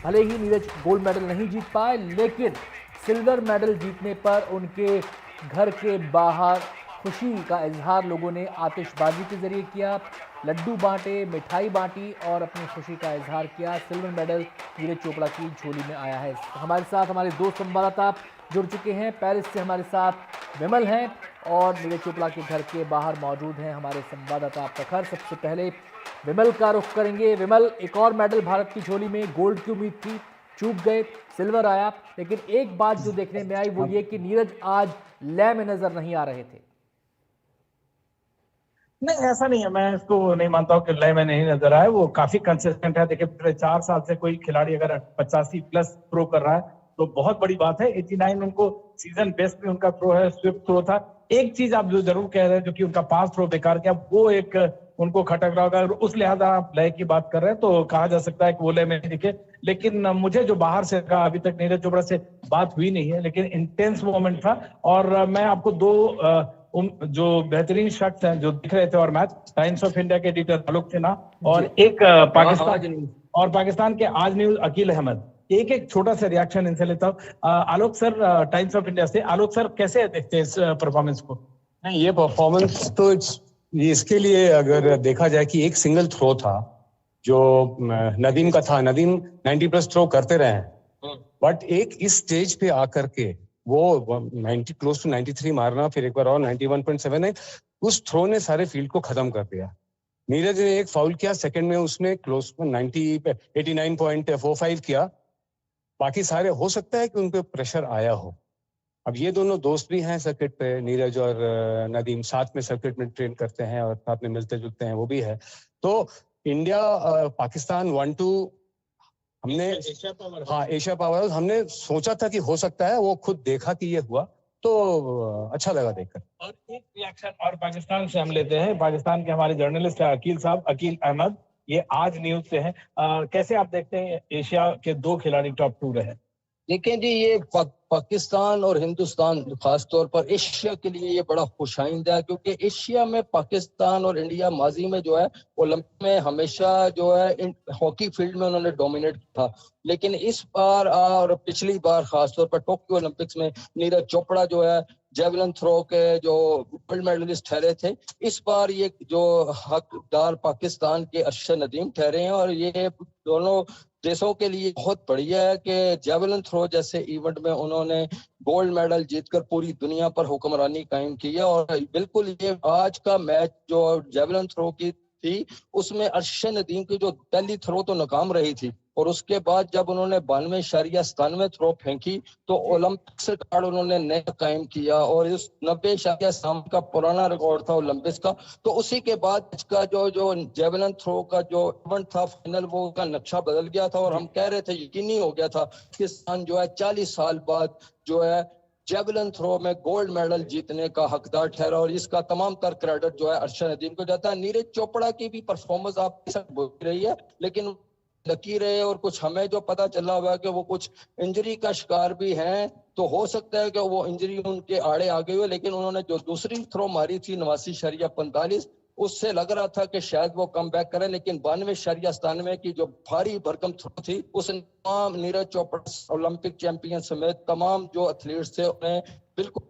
भले ही Neeraj gold medal नहीं जीत पाए, लेकिन सिल्वर मेडल जीतने पर उनके घर के बाहर खुशी का इजहार लोगों ने आतिशबाजी के जरिए किया, लड्डू बांटे, मिठाई बांटी और अपनी खुशी का इजहार किया। सिल्वर मेडल नीरज चोपड़ा की झोली में आया है। हमारे साथ हमारे दो संवाददाता जुड़ चुके हैं। पेरिस से हमारे साथ विमल हैं और नीरज चोपड़ा के घर के बाहर मौजूद हैं हमारे संवाददाता प्रखर। सबसे पहले विमल का रुख करेंगे। विमल, एक और मेडल भारत की झोली में, गोल्ड की उम्मीद थी, चूक गए, सिल्वर आया, लेकिन एक बात जो देखने में आई वो ये कि नीरज आज लय में नजर नहीं आ रहे थे। नहीं, ऐसा नहीं है। मैं इसको नहीं मानता हूँ कि लय में नहीं नजर आया। वो काफी कंसिस्टेंट है। देखिए, पिछले 4 साल से कोई खिलाड़ी अगर 85+ थ्रो कर रहा है तो बहुत बड़ी बात है। 89 उनको सीजन बेस्ट में उनका थ्रो है, स्विफ्ट थ्रो था। एक चीज आप जो जरूर कह रहे हैं, जो कि उनका 5 थ्रो बेकार किया, वो एक उनको खटक रहा होगा। अगर उस लिहाजा आप लय की बात कर रहे हैं तो कहा जा सकता है कि वो लय में दिखे। लेकिन मुझे जो बाहर से कहा, अभी तक नीरज चोपड़ा से बात हुई नहीं है, लेकिन इंटेंस मोमेंट था। और मैं आपको दो जो बेहतरीन शख्स हैं जो दिख रहे थे और मैच, टाइम्स ऑफ इंडिया के एडिटर आलोक सिन्हा और एक पाकिस्तान के आज न्यूज अकील अहमद। एक छोटा सा रिएक्शन इनसे लेता हूँ। आलोक सर, टाइम्स ऑफ इंडिया से। आलोक सर, कैसे देखते हैं इस परफॉर्मेंस को? नहीं, ये परफॉर्मेंस तो इसके लिए अगर देखा जाए कि एक सिंगल थ्रो था जो नदीम का था। नदीम 90+ थ्रो करते रहे हैं, बट एक इस स्टेज पे आकर के वो 90 क्लोज टू 93 मारना, फिर एक बार और 91.79, उस थ्रो ने सारे फील्ड को खत्म कर दिया। नीरज ने एक फाउल किया सेकंड में, उसने क्लोज 89.45 किया। बाकी सारे हो सकता है कि उन पे प्रेशर आया हो। अब ये दोनों दोस्त भी हैं सर्किट पे, नीरज और नदीम साथ में सर्किट में ट्रेन करते हैं और साथ में मिलते जुलते हैं, वो भी है। तो इंडिया पाकिस्तान 1-2 हमने एशिया पावर हमने सोचा था कि हो सकता है, वो खुद देखा कि ये हुआ तो अच्छा लगा देखकर। और एक रिएक्शन और पाकिस्तान से हम लेते हैं। पाकिस्तान के हमारे जर्नलिस्ट है अकील साहब, अकील अहमद, ये आज न्यूज से हैं। कैसे आप देखते हैं एशिया के 2 खिलाड़ी टॉप 2 रहे? देखें जी, ये पाकिस्तान और हिंदुस्तान खासतौर पर एशिया के लिए ये बड़ा खुशाइंदा है, क्योंकि एशिया में पाकिस्तान और इंडिया माजी में जो है ओलंपिक में हमेशा जो है हॉकी फील्ड में उन्होंने डोमिनेट किया था। लेकिन इस बार और पिछली बार खासतौर पर टोक्यो ओलंपिक्स में नीरज चोपड़ा जो है जेवलिन थ्रो के जो गोल्ड मेडलिस्ट ठहरे थे, इस बार ये जो हकदार पाकिस्तान के अरशद नदीम ठहरे हैं। और ये दोनों देशों के लिए बहुत बढ़िया है कि जेवलिन थ्रो जैसे इवेंट में उन्होंने गोल्ड मेडल जीतकर पूरी दुनिया पर हुक्मरानी कायम की है। और बिल्कुल ये आज का मैच जो जेवलिन थ्रो की थी, उसमें अरशद नदीम की जो पहली थ्रो तो नाकाम रही थी, और उसके बाद जब उन्होंने 92.97 थ्रो फेंकी तो ओलंपिक्स रिकॉर्ड उन्होंने नया कायम किया। और इस 90.7 का पुराना रिकॉर्ड था ओलंपिक्स का। तो उसी के बाद इसका जो जेवलिन थ्रो का जो इवेंट था फाइनल, वो का नक्शा बदल गया था। और हम कह रहे थे, यकीनी हो गया था कि पाकिस्तान जो है 40 साल बाद जो है जेवलिन थ्रो में गोल्ड मेडल जीतने का हकदार ठहरा। और इसका तमाम तर क्रेडिट जो है अरशद नदीम को जाता है। नीरज चोपड़ा की भी परफॉर्मेंस आप बोल रही है, लेकिन लकी रहे और कुछ हमें जो पता चला हुआ है कि वो कुछ इंजरी का शिकार भी हैं, तो हो सकता है कि वो इंजरी उनके आड़े आ गई हो। लेकिन उन्होंने जो दूसरी थ्रो मारी थी 89.45, उससे लग रहा था कि शायद वो कम बैक करें, लेकिन 92.97 की जो भारी भरकम थ्रो थी, उसने तमाम नीरज चोपड़ा ओलंपिक चैंपियन समेत तमाम जो एथलीट्स थे उन्हें बिल्कुल